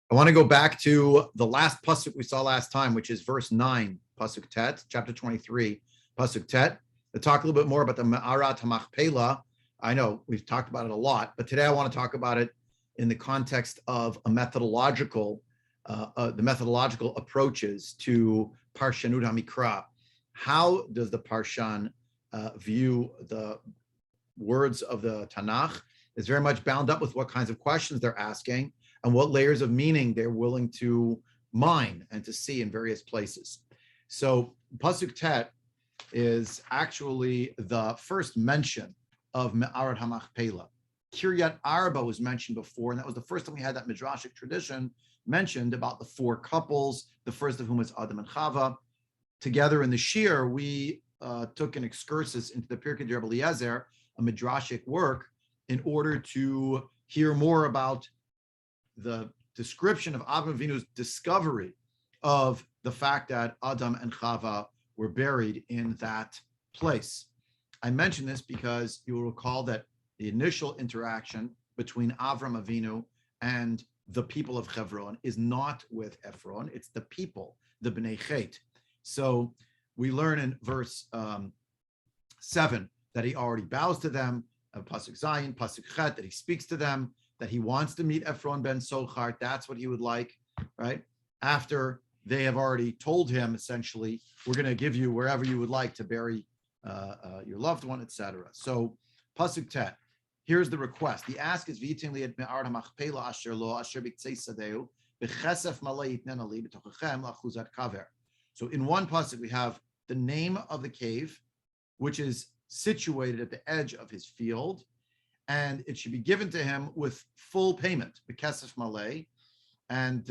I want to go back to the last pasuk we saw last time, which is verse 9, pasuk tet, chapter 23, pasuk tet, to talk a little bit more about the MeArat Hamachpela. I know we've talked about it a lot, but today I want to talk about it in the context of a methodological, the methodological approaches to Parshanut HaMikra. How does the Parshan view the words of the Tanakh? Is very much bound up with what kinds of questions they're asking and what layers of meaning they're willing to mine and to see in various places. So Pasuk Tet is actually the first mention of MeArat HaMachpela. Kiryat Arba was mentioned before, and that was the first time we had that midrashic tradition mentioned about the four couples, the first of whom was Adam and Chava. Together in the Shir, we took an excursus into the Pirkei Rabbi Eliezer, a midrashic work, in order to hear more about the description of Avraham Avinu's discovery of the fact that Adam and Chava were buried in that place. I mention this because you will recall that the initial interaction between Avraham Avinu and the people of Hebron is not with Ephron, it's the people, the Bnei Chet. So we learn in verse 7 that he already bows to them, Pasuk Zayin, Pasuk Chet, that he speaks to them, that he wants to meet Ephron ben Sochart. That's what he would like, right? After they have already told him, essentially, we're going to give you wherever you would like to bury your loved one, etc. So, Pasuk Tet, here's the request. The ask is V'yitin li et me'arat hamachpela asher lo asher b'ktzei sadeu b'chesef malei yitnena li b'tochachem la'chuzat kaver. So, in one pasuk we have the name of the cave, which is situated at the edge of his field, and it should be given to him with full payment, b'kesef malei, and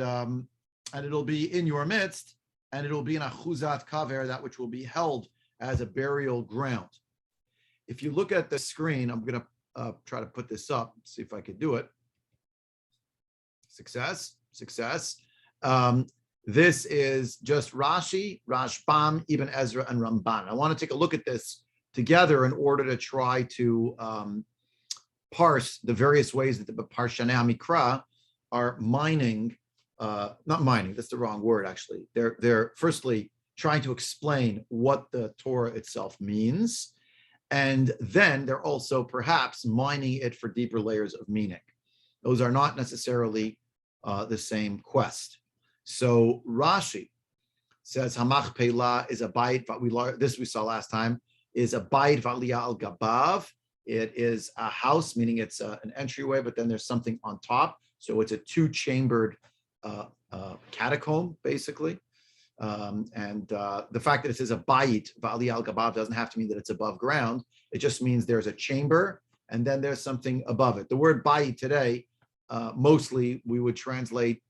it'll be in your midst, and it'll be in achuzat kaver, that which will be held as a burial ground. If you look at the screen, I'm going to try to put this up, see if I could do it. Success. This is just Rashi, Rashbam, Ibn Ezra, and Ramban. I want to take a look at this together in order to try to parse the various ways that the Parshanei HaMikra are mining, not mining, that's the wrong word actually. They're firstly trying to explain what the Torah itself means, and then they're also perhaps mining it for deeper layers of meaning. Those are not necessarily the same quest. So Rashi says Hamachpela is a bait, this we saw last time, is a bait v'aliyah al gabav. It is a house, meaning it's an entryway, but then there's something on top. So it's a two-chambered catacomb, basically. And the fact that it says a bayit v'aliyah al gabav doesn't have to mean that it's above ground. It just means there's a chamber and then there's something above it. The word bayit today, mostly we would translate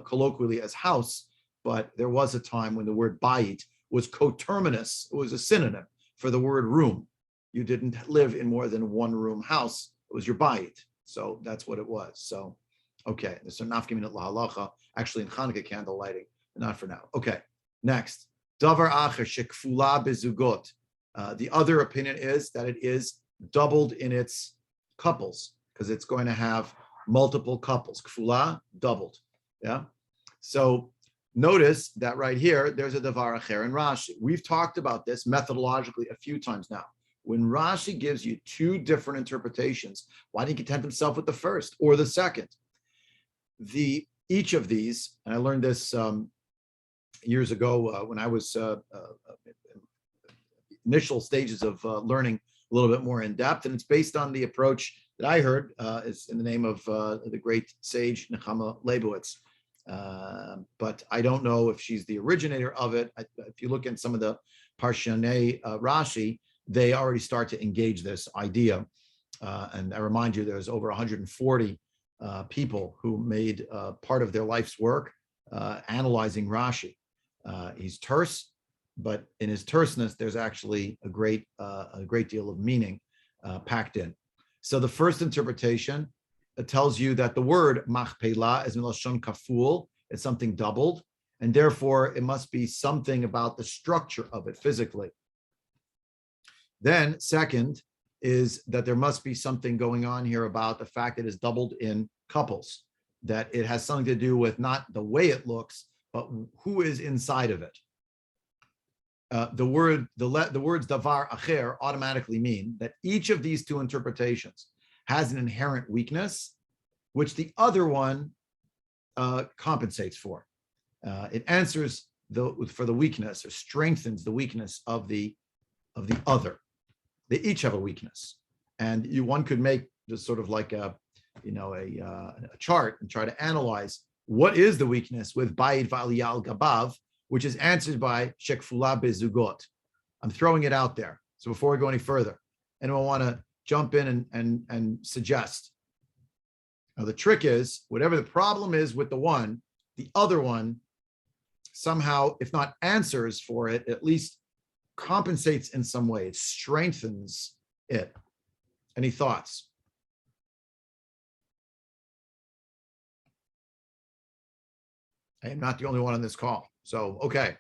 colloquially as house, but there was a time when the word bayit was coterminous. It was a synonym for the word room. You didn't live in more than one room house. It was your bayit. So that's what it was. So, okay. There's some nafkaminat lahalacha, actually in Hanukkah candle lighting, but not for now. Okay. Next, davar acher shekfula bezugot. The other opinion is that it is doubled in its couples because it's going to have multiple couples. Kfula, doubled. Yeah. So notice that right here, there's a davar acher in Rashi. We've talked about this methodologically a few times now. When Rashi gives you two different interpretations, why didn't he content himself with the first or the second? Each of these, and I learned this years ago when I was initial stages of learning a little bit more in depth, and it's based on the approach that I heard is in the name of the great sage Nechama Leibowitz. But I don't know if she's the originator of it. If you look at some of the Parshanei Rashi, they already start to engage this idea. And I remind you, there's over 140 people who made part of their life's work analyzing Rashi. He's terse, but in his terseness, there's actually a great deal of meaning packed in. So the first interpretation tells you that the word machpela is milashon kaful, it's something doubled, and therefore it must be something about the structure of it physically. Then second is that there must be something going on here about the fact that it's doubled in couples. that it has something to do with not the way it looks, but who is inside of it. The words davar acher automatically mean that each of these two interpretations has an inherent weakness, which the other one compensates for. It answers for the weakness or strengthens the weakness of the other. They each have a weakness, and one could make just sort of like a chart and try to analyze what is the weakness with Bayit V'Aliyah Gabav, which is answered by Shekfula Bezugot. I'm throwing it out there. So before we go any further, anyone want to jump in and suggest? Now the trick is, whatever the problem is with the one, the other one somehow, if not answers for it, at least compensates in some way. It strengthens it. Any thoughts? I am not the only one on this call. So, okay.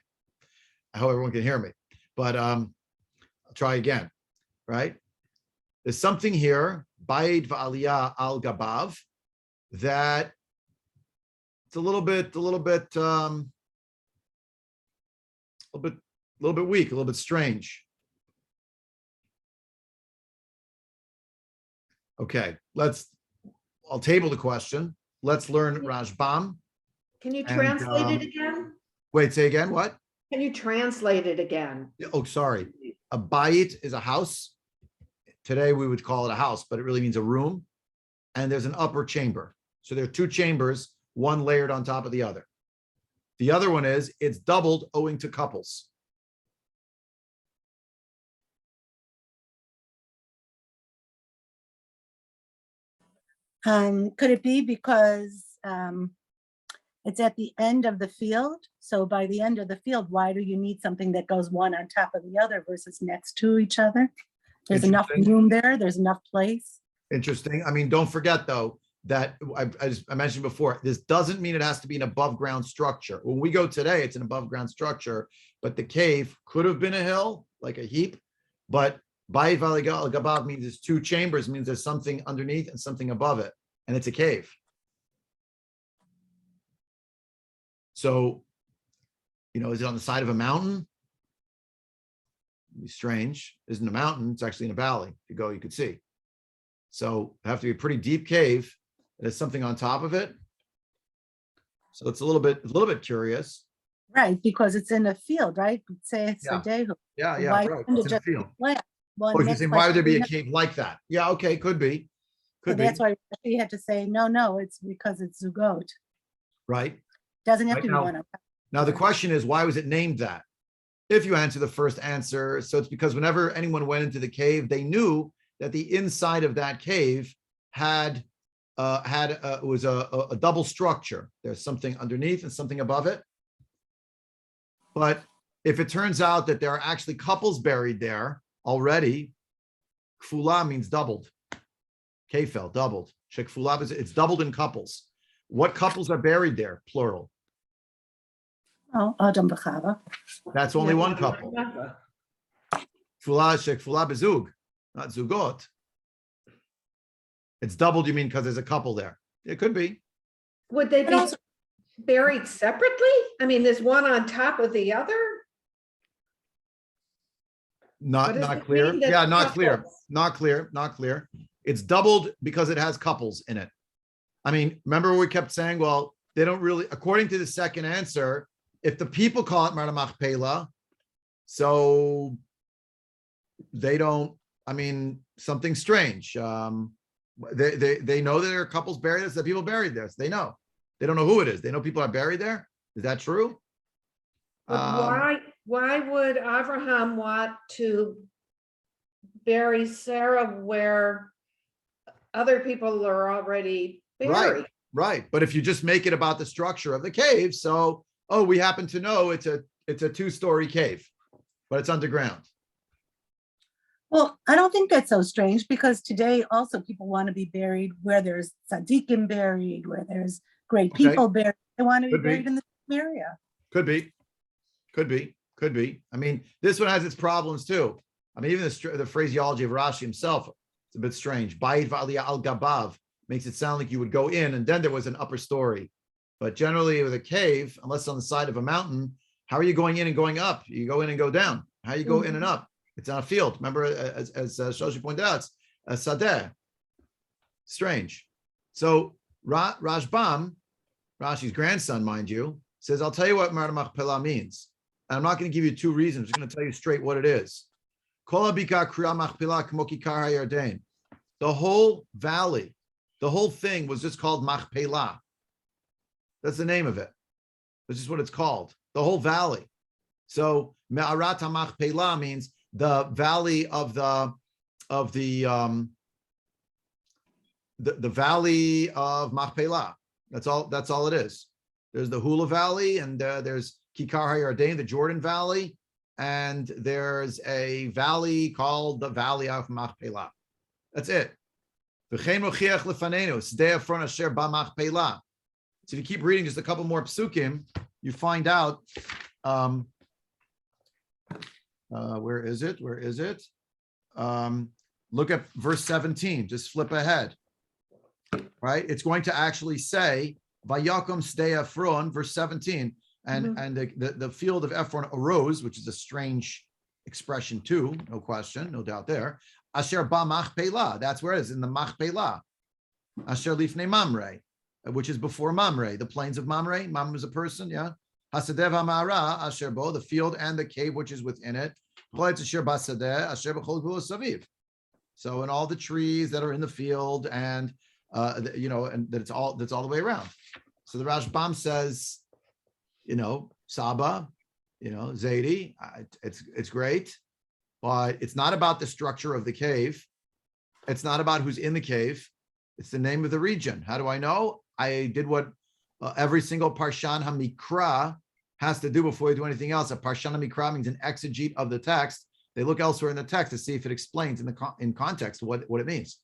I hope everyone can hear me. But I'll try again, right? There's something here, Bayit V'Aliyah Al Gabav, that it's a little bit weak, a little bit strange. Okay, I'll table the question. Let's learn Rashbam. Can you translate it again? Wait, say again, what? Can you translate it again? Oh, sorry. A bayit is a house. Today we would call it a house, but it really means a room. And there's an upper chamber. So there are two chambers, one layered on top of the other. The other one is it's doubled owing to couples. Could it be because it's at the end of the field? So by the end of the field, why do you need something that goes one on top of the other versus next to each other? There's enough room there. There's enough place. Interesting. I mean, don't forget, though, that I mentioned before, this doesn't mean it has to be an above ground structure. When we go today, it's an above ground structure, but the cave could have been a hill, like a heap, but Bayit V'Aliyah Gabav means there's two chambers, means there's something underneath and something above it, and it's a cave. So, is it on the side of a mountain? It'd be strange. It isn't a mountain, it's actually in a valley. If you go, you could see. So it have to be a pretty deep cave. There's something on top of it. So it's a little bit curious. Right, because it's in a field, right? Say it's a day. Yeah, Why right. couldn't It's it in a just be field. flat? You're saying, why would there be a cave like that? Yeah, okay, could be. So that's why you had to say, no, it's because it's Zugot. Right. Doesn't have to be one. Now the question is, why was it named that? If you answer the first answer, so it's because whenever anyone went into the cave, they knew that the inside of that cave was a double structure. There's something underneath and something above it. But if it turns out that there are actually couples buried there already, kfula means doubled. Kefel, doubled. Shekfula, it's doubled in couples. What couples are buried there, plural? Oh, Adam B'Chava. That's only one couple. Shekfula bezug, not zugot. It's doubled, you mean, because there's a couple there? It could be. Would they be buried separately? I mean, there's one on top of the other? Not clear. Yeah, not clear. Not clear. It's doubled because it has couples in it. I mean, remember we kept saying, well, they don't really, according to the second answer, if the people call it Hamachpela, so they don't, I mean, something strange. They know that there are couples buried there, so people buried there. So they know. They don't know who it is. They know people are buried there. Is that true? Why would Abraham want to bury Sarah where other people are already buried? Right. But if you just make it about the structure of the cave, so we happen to know it's a 2-story cave, but it's underground. Well, I don't think that's so strange because today also people want to be buried where there's tzaddikim buried, where there's great people buried. They want to be buried in the same area. Could be. I mean, this one has its problems too. I mean, even the phraseology of Rashi himself, it's a bit strange. Bayit V'Aliyah Al Gabav. makes it sound like you would go in and then there was an upper story. But generally with a cave, unless on the side of a mountain, how are you going in and going up? You go in and go down. How you go in and up? It's on a field. Remember, as Shoshi pointed out, it's a sadeh. Strange. So Rashbam, Rashi's grandson, mind you, says, I'll tell you what MeArat Hamachpela means. And I'm not going to give you two reasons. I'm just going to tell you straight what it is. The whole valley, the whole thing was just called Machpela. That's the name of it. That's just what it's called. The whole valley. So MeArat Hamachpela means the valley of the valley of Machpela. That's all it is. There's the Hula Valley, and there's Kikar HaYarden, the Jordan Valley, and there's a valley called the Valley of Machpela. That's it. So if you keep reading just a couple more psukim, you find out, where is it? Look at verse 17, just flip ahead, right? It's going to actually say, Vayakom Sdei Ephron, verse 17, and the field of Ephron arose, which is a strange expression too, no question, no doubt there. Asher ba Machpela, that's where it is, in the Machpela. Asher lifnei Mamre, which is before Mamre, the plains of Mamre. Mamre is a person, yeah. Hasadev HaMara, Asher bo, the field and the cave which is within it. Asher basadeh, Asher b'chol gvul saviv. So in all the trees that are in the field, and and that's all the way around. So the Rashbam says, Saba, Zaidi, it's great, but it's not about the structure of the cave. It's not about who's in the cave. It's the name of the region. How do I know? I did what every single Parshan HaMikra has to do before you do anything else. A Parshan HaMikra means an exegete of the text. They look elsewhere in the text to see if it explains in context what it means.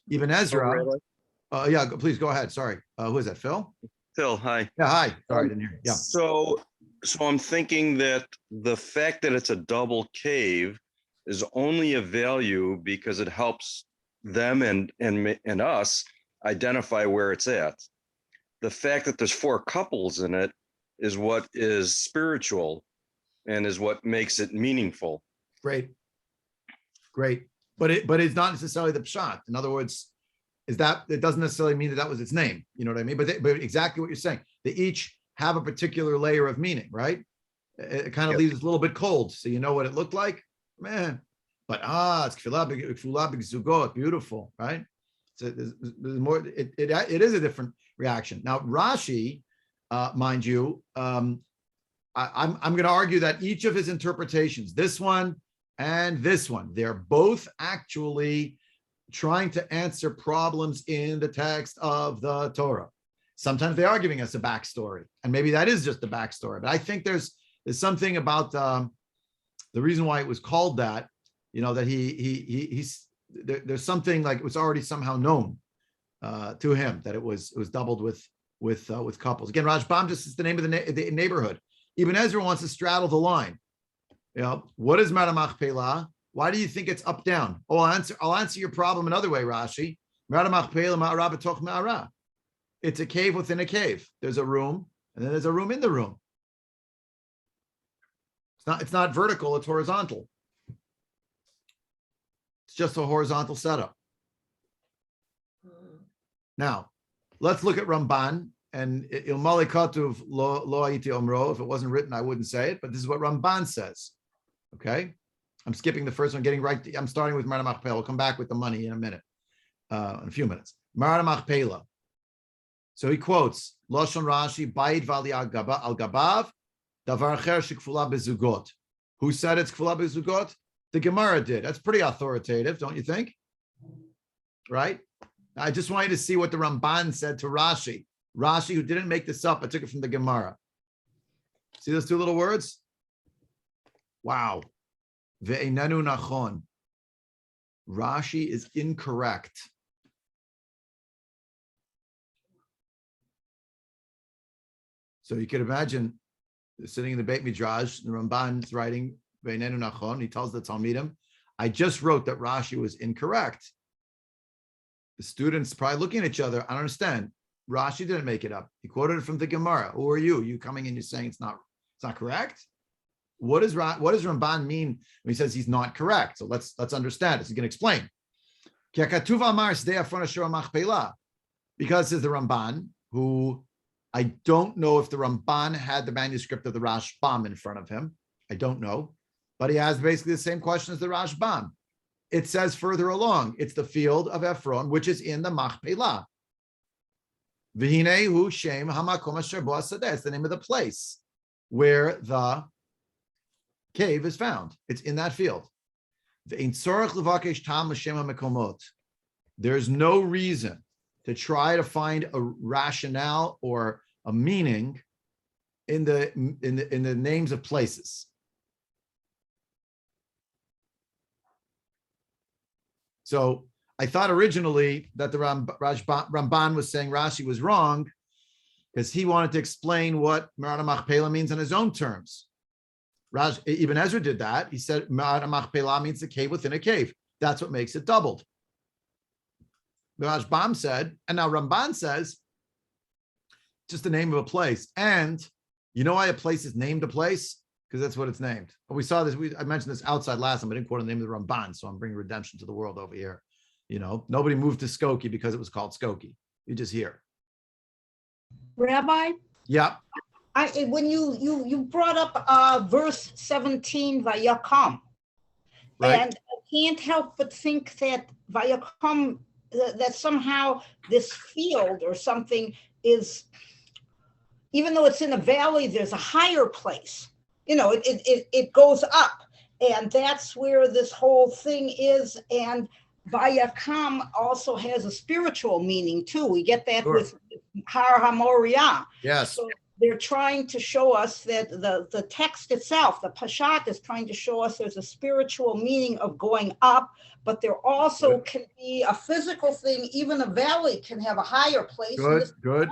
Even Ezra. Yeah, please go ahead. Sorry. Who is that? Phil? Phil, hi. Yeah, hi. Sorry, I didn't hear you. Yeah. So I'm thinking that the fact that it's a double cave is only of value because it helps them and us identify where it's at. The fact that there's 4 couples in it is what is spiritual and is what makes it meaningful. Great. But it's not necessarily the pshat. In other words, it doesn't necessarily mean that was its name. You know what I mean? But exactly what you're saying. They each have a particular layer of meaning, right? It kind of leaves us a little bit cold. So you know what it looked like, man. But it's kfila b'zugot, beautiful, right? So there's more. It is a different reaction. Now Rashi, mind you, I'm going to argue that each of his interpretations, this one and this one, they're both actually trying to answer problems in the text of the Torah. Sometimes they are giving us a backstory, and maybe that is just the backstory. But I think there's something about the reason why it was called that. That there's something like it was already somehow known to him that it was doubled with couples. Again, Rashbam just is the name of the neighborhood. Even Ezra wants to straddle the line. What is MeArat Hamachpela? Why do you think it's up down? Oh, I'll answer your problem another way, Rashi. MeArat Hamachpela ma'ara b'toch ma'ara. It's a cave within a cave. There's a room, and then there's a room in the room. It's not vertical, it's horizontal. It's just a horizontal setup. Now, let's look at Ramban. And Ilmali Katuv lo Haiti Omro. If it wasn't written, I wouldn't say it. But this is what Ramban says. Okay, I'm skipping the first one, getting right. I'm starting with MeArat Hamachpela. We'll come back with the money in a minute, in a few minutes. MeArat Hamachpela. So he quotes Lashon Rashi, Bayit v'ali al gabav, davar acher shekfula bezugot. Who said it's kfula bezugot? The Gemara did. That's pretty authoritative, don't you think? Right? I just want you to see what the Ramban said to Rashi. Rashi, who didn't make this up, I took it from the Gemara. See those 2 little words? Wow. Ve'einenu nachon. Rashi is incorrect. So you could imagine sitting in the Beit Midrash, the Ramban's writing Ve'einenu nachon. He tells the Talmidim, I just wrote that Rashi was incorrect. the students probably looking at each other. I don't understand. Rashi didn't make it up. He quoted it from the Gemara. Who are you? You coming in, you're saying it's not correct? What does Ramban mean when he says he's not correct? So let's understand this. He's going to explain. Because there's the Ramban, who I don't know if the Ramban had the manuscript of the Rashbam in front of him. I don't know. But he has basically the same question as the Rashbam. It says further along, it's the field of Ephron, which is in the Machpela. V'hinehu shem hamakom asher bo hasadeh. It's the name of the place where the cave is found. It's in that field. There's no reason to try to find a rationale or a meaning in the names of places. So I thought originally that the Ramban was saying Rashi was wrong because he wanted to explain what MeArat Hamachpela means in his own terms. Even Ezra did that. He said MeArat Hamachpela means the cave within a cave. That's what makes it doubled. Rashbam said, and now Ramban says, just the name of a place. And you know why a place is named a place? Because that's what it's named. We saw this. I mentioned this outside last time. I didn't quote the name of the Ramban, so I'm bringing redemption to the world over here. You know, nobody moved to Skokie because it was called Skokie. You just hear. Rabbi? Yeah. When you brought up verse 17, Vayakam, Right. and I can't help but think that Vayakam, that somehow this field or something is, even though it's in a valley, there's a higher place. You know, it goes up, and that's where this whole thing is. And Vayakam also has a spiritual meaning too. We get that with Har HaMoriah. Yes. So they're trying to show us that the text itself, the Pashat, is trying to show us there's a spiritual meaning of going up, but there also can be a physical thing. Even a valley can have a higher place. Good.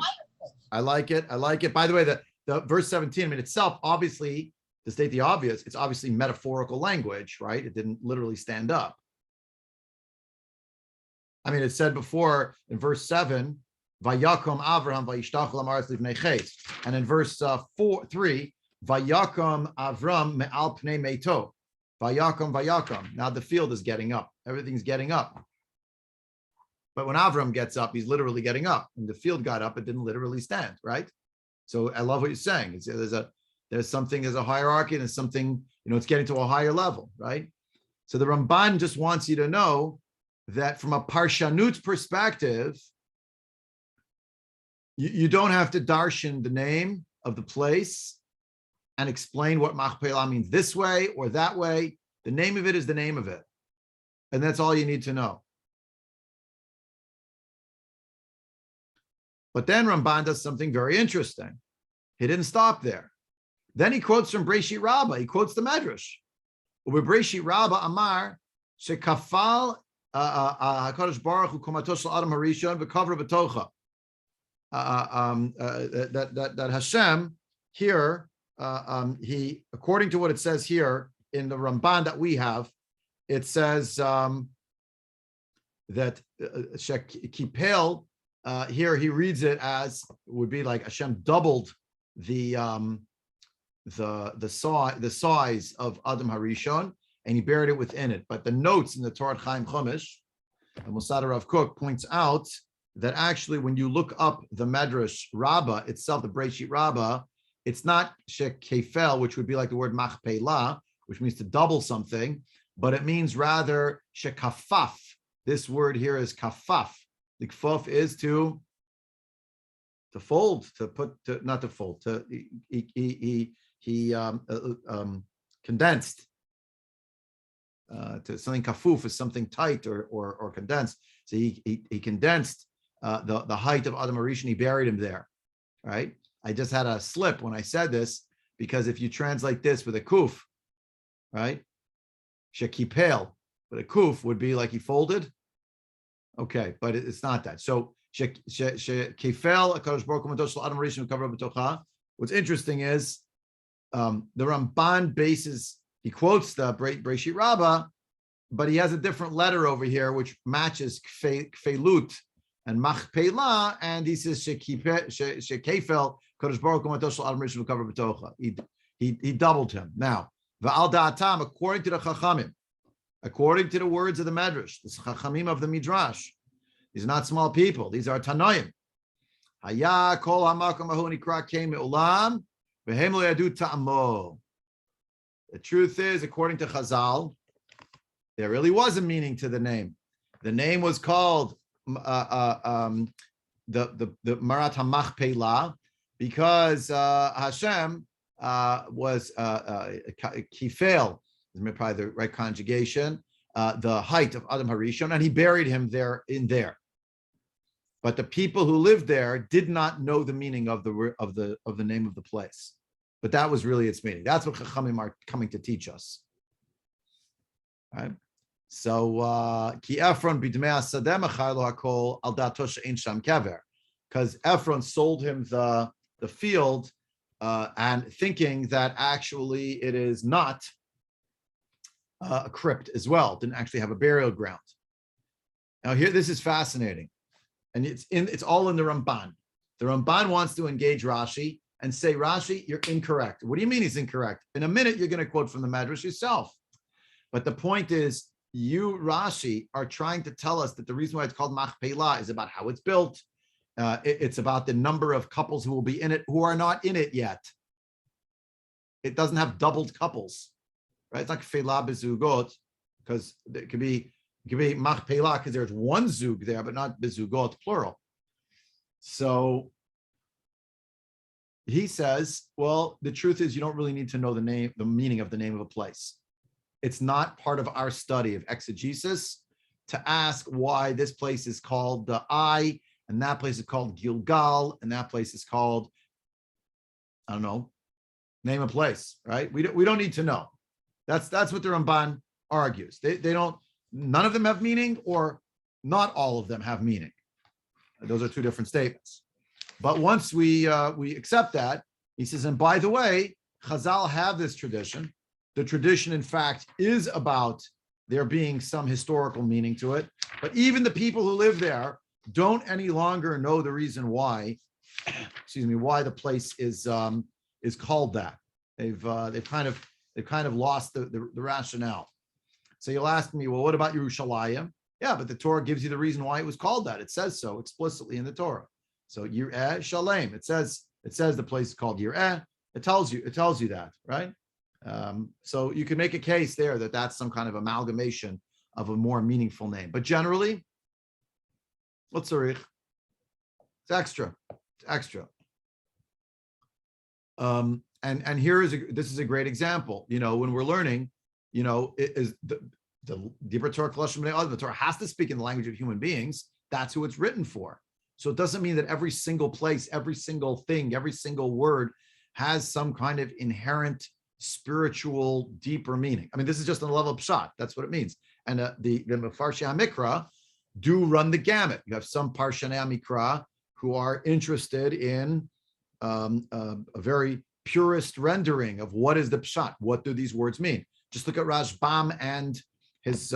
I like it. By the way, the verse 17, I mean, itself, obviously, to state the obvious, it's obviously metaphorical language, right? It didn't literally stand up. I mean, it said before in verse 7, Vayakom Avraham vayishtachel amaretz livnei chet. And in verse 3, Vayakom Avram me'al pnei meito. Vayakom. Now the field is getting up. Everything's getting up. But when Avram gets up, he's literally getting up. When the field got up, it didn't literally stand, right? So I love what you're saying. There's a hierarchy, and there's something, it's getting to a higher level, right? So the Ramban just wants you to know that from a Parshanut perspective, you don't have to darshan the name of the place and explain what Machpela means this way or that way. The name of it is the name of it. And that's all you need to know. But then Ramban does something very interesting. He didn't stop there. Then he quotes from Breisheet Rabbah. He quotes the Medrash. With Breisheet Rabbah Amar, Shekafal HaKadosh Baruch Hu Kumato Shel Adam Harishon V'Kavra B'Tocha. That Hashem here, he, according to what it says here in the Ramban that we have, it says that Kipel, here he reads it as, it would be like Hashem doubled the size of Adam Harishon, and he buried it within it. But the notes in the Torah Chaim Chumash, and Mosada Rav Kook points out that actually when you look up the Medrash Rabbah itself, the Breisheet Rabbah, it's not shekefel, which would be like the word machpela, which means to double something, but it means rather shekafaf. This word here is kafaf. The kfaf is to fold, not to fold, he condensed. To something kafuf is something tight or condensed. So he condensed the height of Adam Harishon. He buried him there, right? I just had a slip when I said this, because if you translate this with a kuf, right? Shekipel, but a kuf would be like he folded. Okay, but it's not that. So shekifel HaKadosh Baruch Hu Kumato Shel Adam Harishon V'Kavra B'Tocha. What's interesting is the Ramban he quotes the Breisheet Rabbah, but he has a different letter over here, which matches kfelut and machpela, and he says shekefel kodesh baruch hu matoshel adam rishon v'kaver b'tocha. He doubled him. Now, v'al da'atam, according to the chachamim, according to the words of the medrash, the chachamim of the midrash, these are not small people. These are tanoim. Haya kol hamakom ahu nikra keim me'olam v'hem lo yadu ta'amo. The truth is, according to Chazal, there really was a meaning to the name. The name was called the MeArat Hamachpela because Hashem was kifel, is probably the right conjugation, the height of Adam Harishon, and he buried him there. But the people who lived there did not know the meaning of the name of the place. But that was really its meaning. That's what Chachamim are coming to teach us. Right? So, ki Ephron b'dmei hasadeh mechar lo hakol al dato she'ein sham kever, because Ephron sold him the field and thinking that actually it is not a crypt as well, didn't actually have a burial ground. Now here, this is fascinating, and it's all in the Ramban. The Ramban wants to engage Rashi and say, Rashi, you're incorrect. What do you mean he's incorrect? In a minute, you're going to quote from the Medrash yourself. But the point is, you, Rashi, are trying to tell us that the reason why it's called Machpela is about how it's built. It's about the number of couples who will be in it who are not in it yet. It doesn't have doubled couples, right? It's not Kfela bezugot, because it could be Machpela because there's one zug there, but not bezugot plural. So he says, well, the truth is you don't really need to know the meaning of the name of a place. It's not part of our study of exegesis to ask why this place is called the Eye, and that place is called Gilgal, and that place is called, I don't know, name a place, right? We don't need to know. That's what the Ramban argues. They don't, none of them have meaning, or not all of them have meaning. Those are two different statements. But once we accept that, he says, and by the way, Chazal have this tradition. The tradition, in fact, is about there being some historical meaning to it. But even the people who live there don't any longer know the reason why, why the place is called that. They've kind of lost the rationale. So you'll ask me, well, what about Yerushalayim? Yeah, but the Torah gives you the reason why it was called that. It says so explicitly in the Torah. So Yireh Shalem, it says the place is called Yireh. It tells you that, right? So you can make a case there that that's some kind of amalgamation of a more meaningful name. But generally, what's Tzarich? It's extra. It's extra. And this is a great example. When we're learning, it is the Torah has to speak in the language of human beings. That's who it's written for. So it doesn't mean that every single place, every single thing, every single word has some kind of inherent spiritual, deeper meaning. I mean, this is just on the level of pshat. That's what it means. And the Mefarshei HaMikra do run the gamut. You have some Parshanei HaMikra who are interested in a very purist rendering of what is the pshat. What do these words mean? Just look at Rashbam and his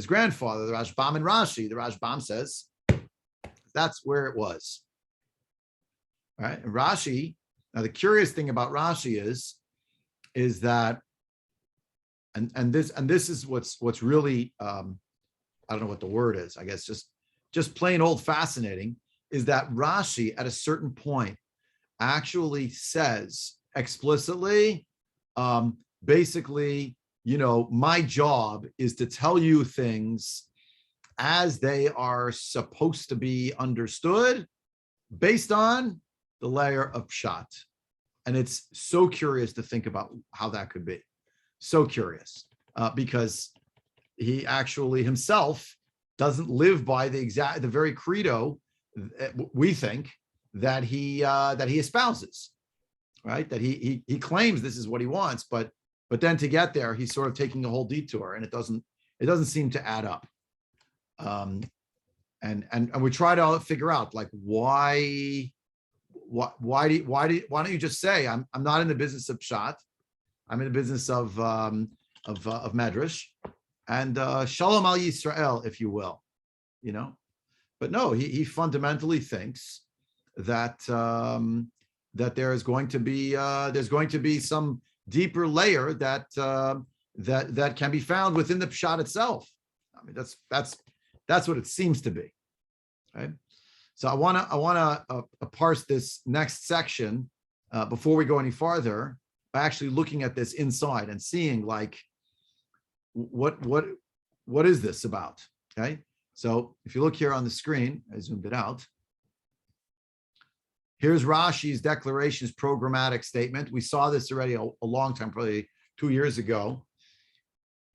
grandfather, the Rashbam and Rashi. The Rashbam says that's where it was. All right, and Rashi. Now, the curious thing about Rashi is that, and this is what's really I don't know what the word is. I guess just plain old fascinating is that Rashi at a certain point actually says explicitly, basically, my job is to tell you things as they are supposed to be understood based on the layer of pshat. And it's so curious to think about how that could be. So curious, because he actually himself doesn't live by the very credo we think that he espouses, right? That he claims this is what he wants, but then to get there, he's sort of taking a whole detour, and it doesn't seem to add up. And we try to figure out like why don't you just say I'm not in the business of pshat, I'm in the business of medrash, and Shalom al Yisrael, if you will, But no, he fundamentally thinks that that there's going to be some deeper layer that that can be found within the pshat itself. I mean, that's what it seems to be. Right. So I want to parse this next section before we go any farther by actually looking at this inside and seeing like what is this about? Okay. So if you look here on the screen, I zoomed it out. Here's Rashi's declarations programmatic statement. We saw this already a long time, probably 2 years ago,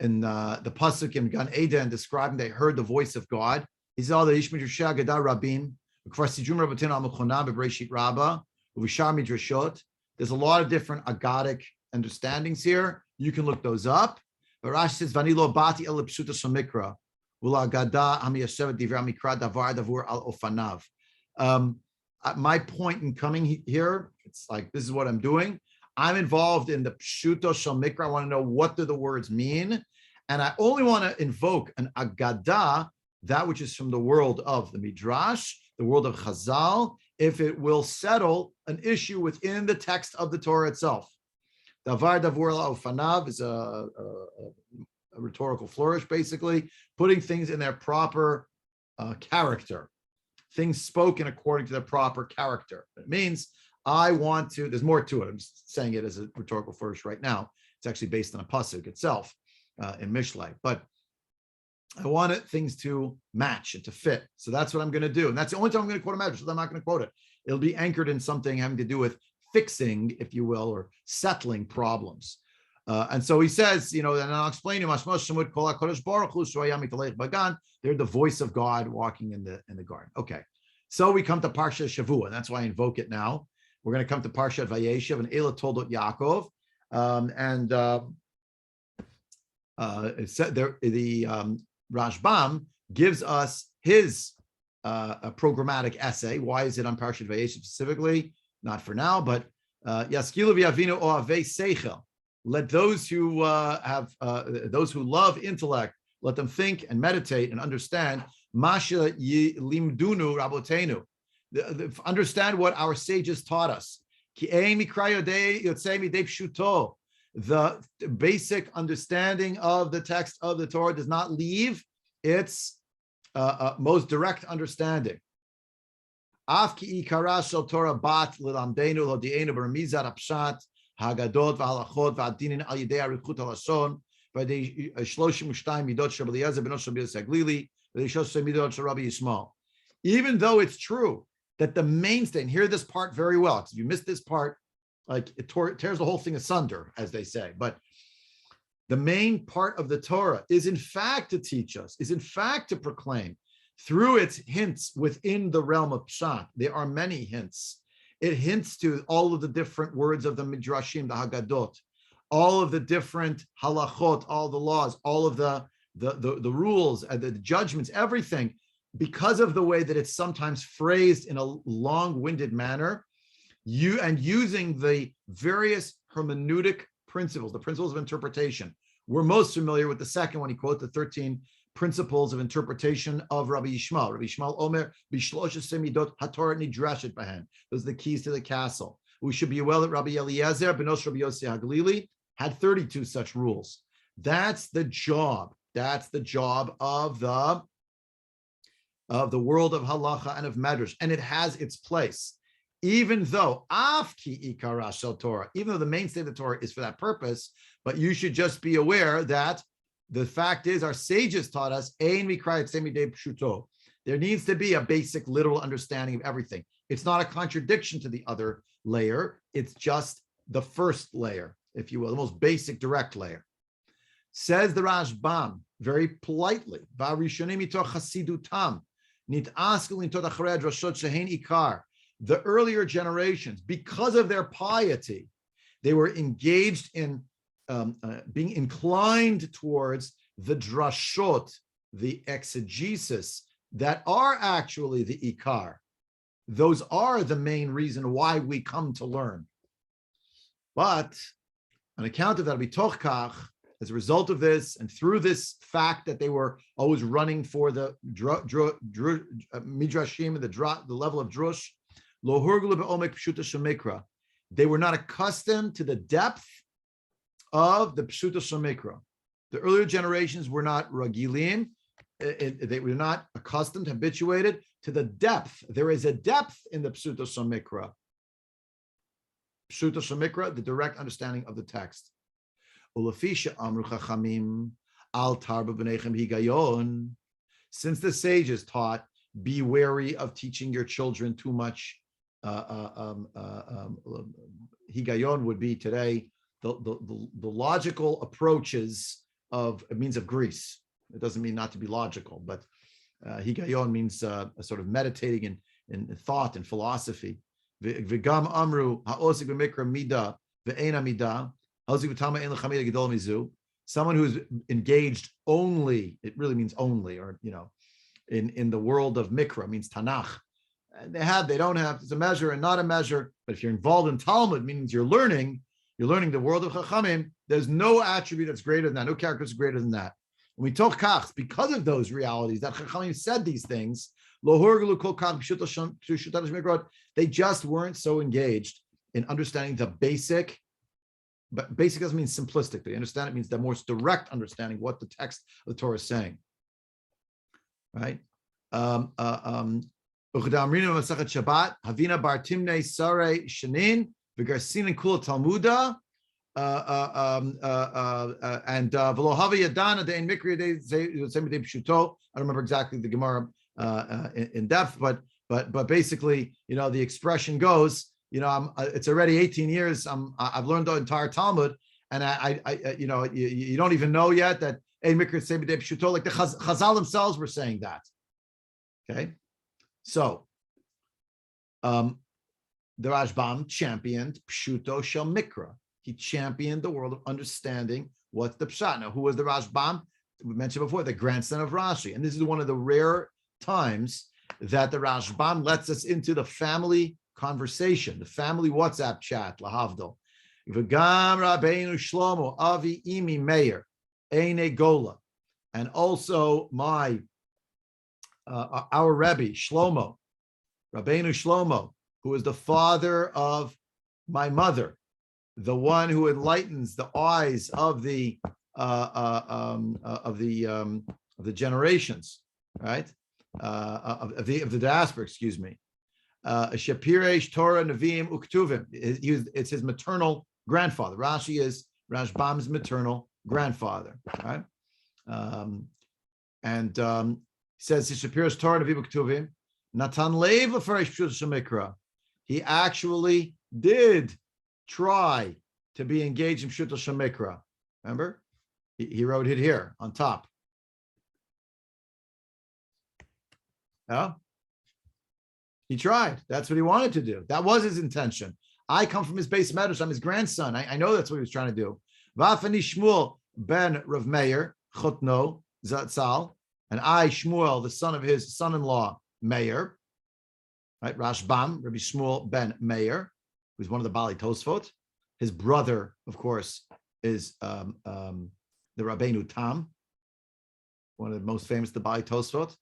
in the pasuk in Gan Eden describing they heard the voice of God. He said, "All the Ishmidrashah Gadar Rabim, Kfar Sijum Rabbatin Al Mechona BeBreisheet Rabbah, Uvishar Midrashot." There's a lot of different agadic understandings here. You can look those up. But Rashi says, "Vani lo bati el pshuta shemikra, ula gada hamiyashevet divra mikra davar davur al ofanav." My point in coming here, it's like this is what I'm doing. I'm involved in the pshuto shemikra. I want to know what do the words mean, and I only want to invoke an agada, that which is from the world of the midrash, the world of Chazal, if it will settle an issue within the text of the Torah itself. Davar davur al ofanav is a rhetorical flourish, basically putting things in their proper character, things spoken according to their proper character. It means I want to, there's more to it. I'm just saying it as a rhetorical flourish right now. It's actually based on a pasuk itself in Mishlei, but I want things to match and to fit. So that's what I'm going to do. And that's the only time I'm going to quote a medrash, so I'm not going to quote it. It'll be anchored in something having to do with fixing, if you will, or settling problems. And so he says, and I'll explain to you, they're the voice of God walking in the garden. Okay, so we come to Parsha Shavua, and that's why I invoke it now. We're going to come to Parsha Vayeshev and Elah Toldot Yaakov, it said there the Rashbam gives us his a programmatic essay. Why is it on Parsha Vayeshev specifically? Not for now, but Yaskilu v'yavinu oavei seichel. Let those who those who love intellect, let them think and meditate and understand. Masha limdunu rabotenu. Understand what our sages taught us. The basic understanding of the text of the Torah does not leave its most direct understanding. Afki ikara shel Torah bat lilamdenu lo dienu b'ramizat apshat hagadot v'halachot v'adinin al yidei arichut halashon v'adei 32 midot shel Eliezer benot shel Yosef Haglili v'adei 13 midot shel Rabbi Yishmael. Even though it's true that the mainstay, and hear this part very well, because if you miss this part, like it tears the whole thing asunder, as they say. But the main part of the Torah is in fact to teach us, is in fact to proclaim through its hints within the realm of Pshat. There are many hints. It hints to all of the different words of the Midrashim, the Haggadot, all of the different halachot, all the laws, all of the rules, the judgments, everything, because of the way that it's sometimes phrased in a long-winded manner, using the various hermeneutic principles, the principles of interpretation. We're most familiar with the second one. He quotes the 13 principles of interpretation of Rabbi Yishmael. Rabbi Yishmael Omer, Bishlosh Semidot HaTorah Nidrashet Bahen. Those are the keys to the castle. We should be aware that Rabbi Eliezer, Benosh Rabbi Yosef Haglili, had 32 such rules. That's the job. That's the job of the world of halacha and of medrash, and it has its place. Even though Afki Ikara Shel Torah, even though the mainstay of the Torah is for that purpose, but you should just be aware that the fact is our sages taught us Ein Mikrayat Semidei Pshuto. There needs to be a basic literal understanding of everything. It's not a contradiction to the other layer. It's just the first layer, if you will, the most basic direct layer. Says the Rashbam very politely, Varishonim mitoch chasidutam, nit'askel intot acharei drashot shehen ikar. The earlier generations, because of their piety, they were engaged in being inclined towards the drashot, the exegesis that are actually the ikar. Those are the main reason why we come to learn. But on account of that, bitoch kach, as a result of this, and through this fact that they were always running for the midrashim, the level of drush, they were not accustomed to the depth of the pshuta shemikra. The earlier generations were not ragilim; they were not accustomed, habituated to the depth. There is a depth in the pshuta shemikra. Pshuta shemikra, the direct understanding of the text. Ulafisha amru chachamim al tarba b'nechem higayon. Since the sages taught, be wary of teaching your children too much. Higayon would be today the logical approaches of means of Greece. It doesn't mean not to be logical, but higayon means a sort of meditating in thought and philosophy. V'gam amru ha'osik b'mikra mida v'eina mida. Someone who's engaged only, it really means only, or in the world of Mikra, means Tanakh. They don't have, it's a measure and not a measure. But if you're involved in Talmud, means you're learning the world of Chachamim, there's no attribute that's greater than that, no character is greater than that. When we talk Kach, because of those realities, that Chachamim said these things, they just weren't so engaged in understanding the basic. But basic doesn't mean simplistic. They understand it means the most direct understanding what the text of the Torah is saying. Right? Havina bar timnei sare shanin v'garsin kula talmuda and v'lo havi yadana de'en mikri de'semidei pshuto. I don't remember exactly the Gemara in depth, but basically, the expression goes. It's already 18 years. I've learned the entire Talmud, and you don't even know yet that like the Chazal themselves were saying that. Okay, so the Rashbam championed Pshuto Shel Mikra. He championed the world of understanding what's the Pshat. Now, who was the Rashbam? We mentioned before, the grandson of Rashi, and this is one of the rare times that the Rashbam lets us into the family conversation, the family WhatsApp chat, lahavdol. V'gam Rabbeinu Shlomo Avi Imi Meir Eine Gola, and also our Rebbe Shlomo, Rabbeinu Shlomo, who is the father of my mother, the one who enlightens the eyes of the generations, right? Of the diaspora, excuse me. Shapiresh Torah Neviim Uktuvim. It's his maternal grandfather. Rashi is Rashbam's maternal grandfather. Right? And says Shapiresh Torah Neviim Uktuvim. Natan Lev Lefarish Pshuta Shemikra. He actually did try to be engaged in Pshuta Shemikra. Remember, he wrote it here on top. Yeah. He tried. That's what he wanted to do. That was his intention. I come from his base medrash. I'm his grandson. I know that's what he was trying to do. Vafani Shmuel ben Rav Meir Chutno Zatzal, and I Shmuel, the son of his son-in-law Meir, right? Rashbam, Rabbi Shmuel ben Meir, who's one of the Bali Tosfot. His brother, of course, is the Rabbeinu Tam, one of the most famous the Bali Tosfot.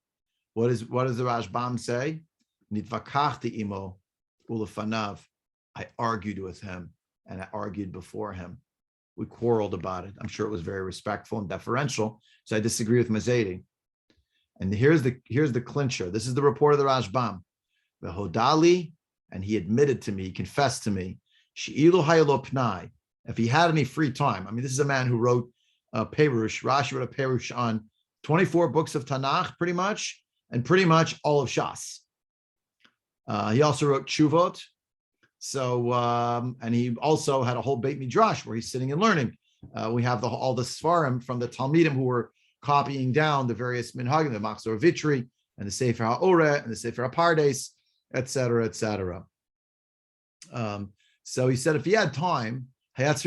What does the Rashbam say? Nitvakachti imo ulefanav. I argued with him, and I argued before him. We quarreled about it. I'm sure it was very respectful and deferential. So I disagree with Mazedi. And here's the clincher. This is the report of the Rashbam. The Hodali, and he admitted to me, he confessed to me, She'ilu hayalo pnai. If he had any free time, I mean, this is a man who wrote a Perush. Rashi wrote a Perush on 24 books of Tanakh, pretty much, and pretty much all of Shas. He also wrote Chuvot. So, and he also had a whole Beit Midrash where he's sitting and learning. We have all the Sfarim from the Talmidim who were copying down the various Minhagim, the Machzor Vitri, and the Sefer HaOreh, and the Sefer HaPardes, et cetera, et cetera. So he said if he had time, if he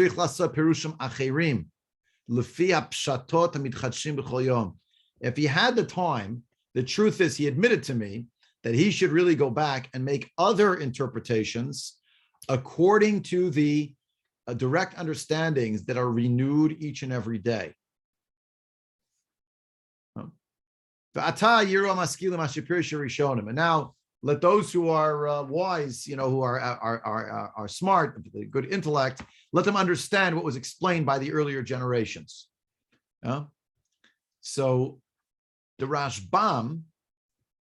had the time, the truth is he admitted to me that he should really go back and make other interpretations according to the direct understandings that are renewed each and every day. And now let those who are wise, who are smart, good intellect, let them understand what was explained by the earlier generations. So the Rashbam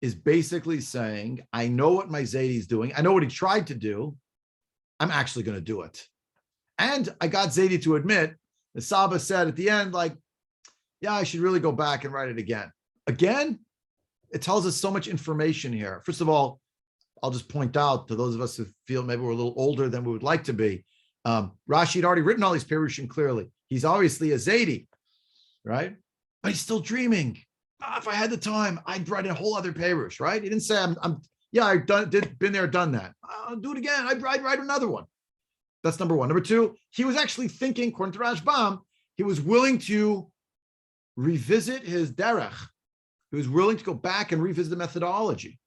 is basically saying, I know what my Zaidi is doing. I know what he tried to do. I'm actually going to do it. And I got Zaidi to admit, the Saba said at the end, like, yeah, I should really go back and write it again. Again, it tells us so much information here. First of all, I'll just point out to those of us who feel maybe we're a little older than we would like to be. Rashi had already written all these Perushim clearly. He's obviously a Zaidi, right? But he's still dreaming. If I had the time, I'd write a whole other Perush, right? He didn't say, I've been there, done that. I'll do it again. I'd write another one. That's number one. Number two, he was actually thinking, according to Rashbam, he was willing to revisit his derech. He was willing to go back and revisit the methodology,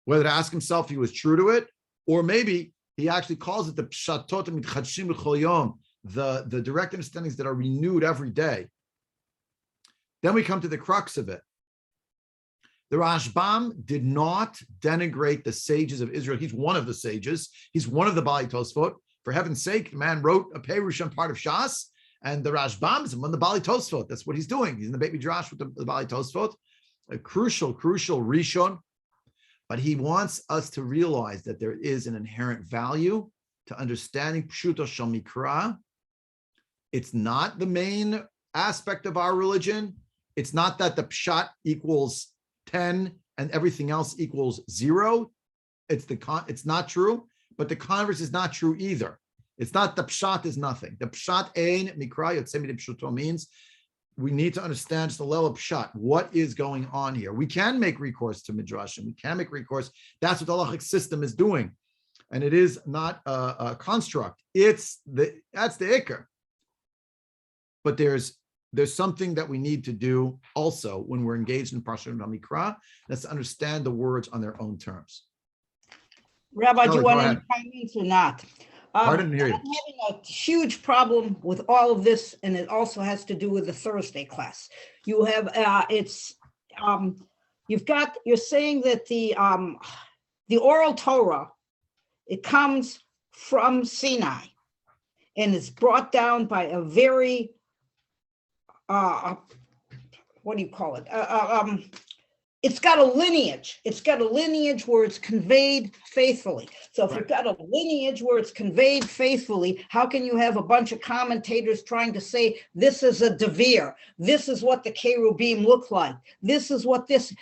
whether to ask himself if he was true to it, or maybe he actually calls it the pshatot mitchadshim b'chol yom, the direct understandings that are renewed every day. Then we come to the crux of it. The Rashbam did not denigrate the sages of Israel. He's one of the sages. He's one of the Bali Tosfot. For heaven's sake, the man wrote a Perush on part of Shas, and the Rashbam is one of the Bali Tosfot. That's what he's doing. He's in the Beit Midrash with the Bali Tosfot. A crucial Rishon. But he wants us to realize that there is an inherent value to understanding Pshuto Shel Mikra. It's not the main aspect of our religion. It's not that the Pshat equals 10 and everything else equals 0. It's not true, but the converse is not true either. It's not the Pshat is nothing. The Pshat ein Mikra Yotzei Midei Pshuto means we need to understand just the level of Pshat. What is going on here? We can make recourse to Midrashim. We can make recourse. That's what the halachic system is doing. And it is not a construct. That's the ikar. But there's something that we need to do also when we're engaged in Parshat Mikra. That's to understand the words on their own terms. Rabbi, do you want ahead. any comments or not? I didn't hear you. I'm having a huge problem with all of this, and it also has to do with the Thursday class. You have you're saying that the oral Torah, it comes from Sinai, and it's brought down by a very what do you call it? It's got a lineage. It's got a lineage where it's conveyed faithfully. So if you've got a lineage where it's conveyed faithfully, how can you have a bunch of commentators trying to say, this is a devir, this is what the cherubim look like, this is what this,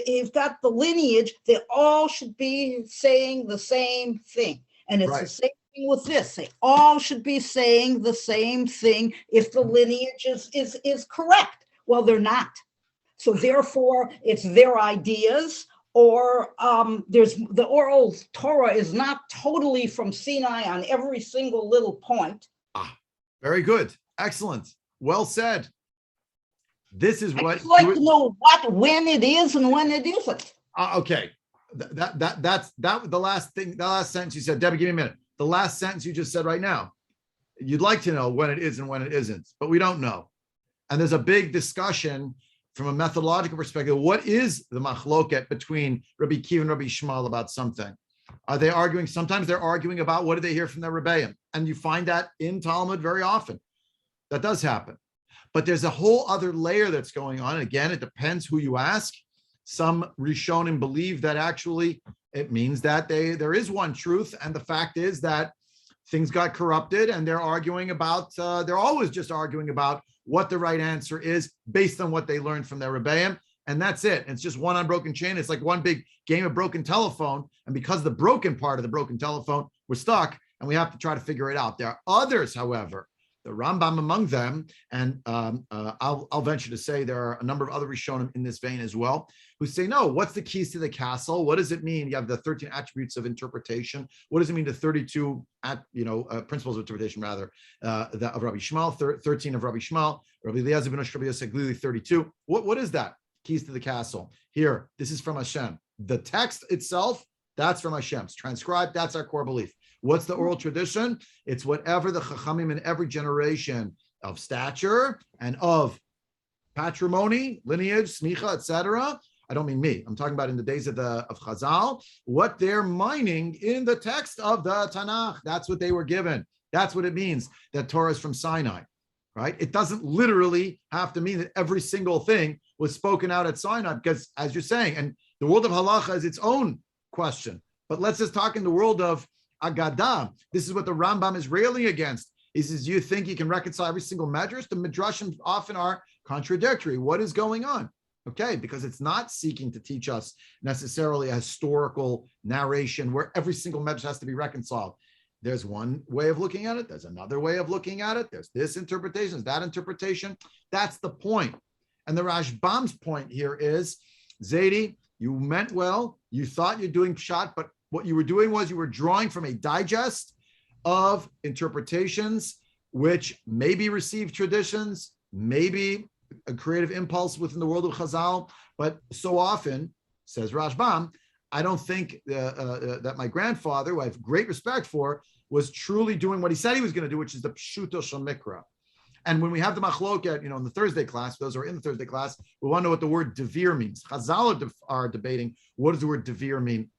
you've got the lineage, they all should be saying the same thing. And it's the same thing with this. They all should be saying the same thing if the lineage is correct. Well, they're not. So therefore, it's their ideas, or there's the oral Torah is not totally from Sinai on every single little point. Very good. Excellent. Well said. This is what I'd like to know when it is and when it isn't. Okay. That's the last thing, the last sentence you said. Debbie, give me a minute. The last sentence you just said right now. You'd like to know when it is and when it isn't, but we don't know. And there's a big discussion from a methodological perspective. What is the machloket between Rabbi Kiva and Rabbi Shmuel about something? Are they arguing? Sometimes they're arguing about what did they hear from their Rebbeim. And you find that in Talmud very often. That does happen. But there's a whole other layer that's going on. Again, it depends who you ask. Some Rishonim believe that actually it means that there is one truth. And the fact is that things got corrupted and they're arguing about, they're always just arguing about what the right answer is based on what they learned from their Rebbeim. And that's it. It's just one unbroken chain. It's like one big game of broken telephone. And because the broken part of the broken telephone, we're stuck and we have to try to figure it out. There are others, however, the Rambam among them, and I'll venture to say there are a number of other Rishonim in this vein as well, who say, no, what's the keys to the castle? What does it mean? You have the 13 attributes of interpretation. What does it mean, the 32 principles of interpretation, rather, that of Rabbi Shmuel, 13 of Rabbi Shmuel, Rabbi Eliezer ben Rabbi Yosef Glili, 32. What is that? Keys to the castle. Here, this is from Hashem. The text itself, that's from Hashem. It's transcribed, that's our core belief. What's the oral tradition? It's whatever the Chachamim in every generation of stature and of patrimony, lineage, smicha, etc. I don't mean me. I'm talking about in the days of Chazal, what they're mining in the text of the Tanakh. That's what they were given. That's what it means that Torah is from Sinai, right? It doesn't literally have to mean that every single thing was spoken out at Sinai, because as you're saying, and the world of halacha is its own question. But let's just talk in the world of Agadah. This is what the Rambam is railing against. He says, you think you can reconcile every single medrash? The midrashim often are contradictory. What is going on? Okay, because it's not seeking to teach us necessarily a historical narration where every single medrash has to be reconciled. There's one way of looking at it. There's another way of looking at it. There's this interpretation, there's that interpretation. That's the point. And the Rashbam's point here is, Zaidi, you meant well. You thought you're doing pshat, but what you were doing was you were drawing from a digest of interpretations, which maybe received traditions, maybe a creative impulse within the world of Chazal, but so often, says Rashbam, I don't think that my grandfather, who I have great respect for, was truly doing what he said he was going to do, which is the pshuto shel mikra. And when we have the machloket, in the Thursday class, those who are in the Thursday class, we want to know what the word devir means. Chazal are debating, what does the word devir mean?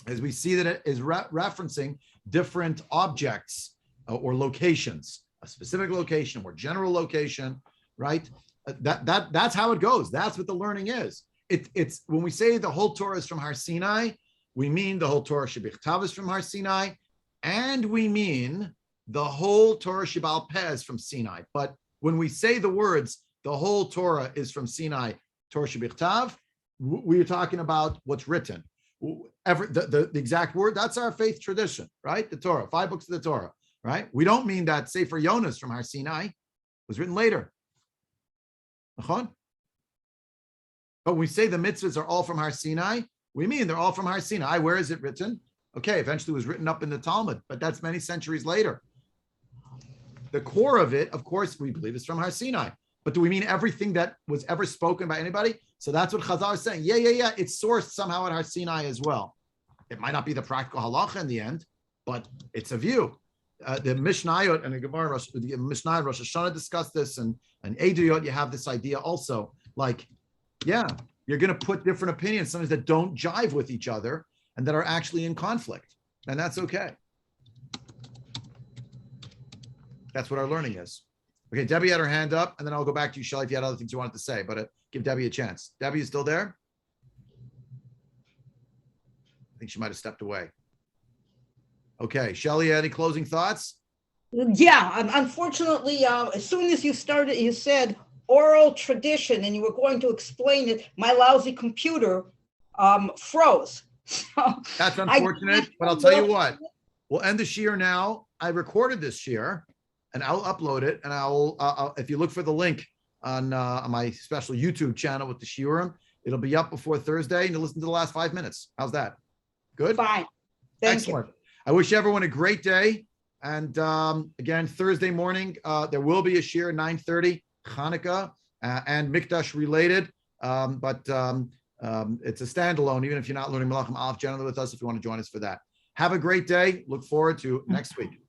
As we see that it is referencing different objects or locations, a specific location, a more general location, right? That's how it goes. That's what the learning is. It's when we say the whole Torah is from Har Sinai, we mean the whole Torah Shebichtav is from Har Sinai, and we mean the whole Torah Shebal Peh is from Sinai. But when we say the words, the whole Torah is from Sinai, Torah Shebichtav, we are talking about what's written. The exact word, that's our faith tradition, right? The Torah, 5 books of the Torah, right? We don't mean that Sefer Yonah is from Har Sinai. It was written later. But when we say the mitzvahs are all from Har Sinai, we mean they're all from Har Sinai. Where is it written? Okay, eventually it was written up in the Talmud, but that's many centuries later. The core of it, of course, we believe is from Har Sinai. But do we mean everything that was ever spoken by anybody? So that's what Chazal is saying. Yeah. It's sourced somehow at Har Sinai as well. It might not be the practical halacha in the end, but it's a view. The Mishnayot and the Gemara, the Mishnah Rosh Hashanah discussed this, and Eduyot, you have this idea also. Like, yeah, you're going to put different opinions, sometimes that don't jive with each other and that are actually in conflict, and that's okay. That's what our learning is. Okay, Debbie had her hand up, and then I'll go back to you, Shelly, if you had other things you wanted to say, but give Debbie a chance. Debbie, you still there? I think she might have stepped away. Okay, Shelly, any closing thoughts? Yeah, unfortunately, as soon as you started, you said oral tradition and you were going to explain it, my lousy computer froze. That's unfortunate, but I'll tell you what, we'll end the shiur now. I recorded this shiur and I'll upload it, and I'll if you look for the link on my special YouTube channel with the shiurim, it'll be up before Thursday, and you'll listen to the last 5 minutes. How's that? Good? Fine. Thank Excellent. I wish everyone a great day. And again, Thursday morning, there will be a shiur 9:30, Hanukkah and Mikdash related. But it's a standalone, even if you're not learning Malachim Aleph generally with us, if you want to join us for that. Have a great day. Look forward to next week.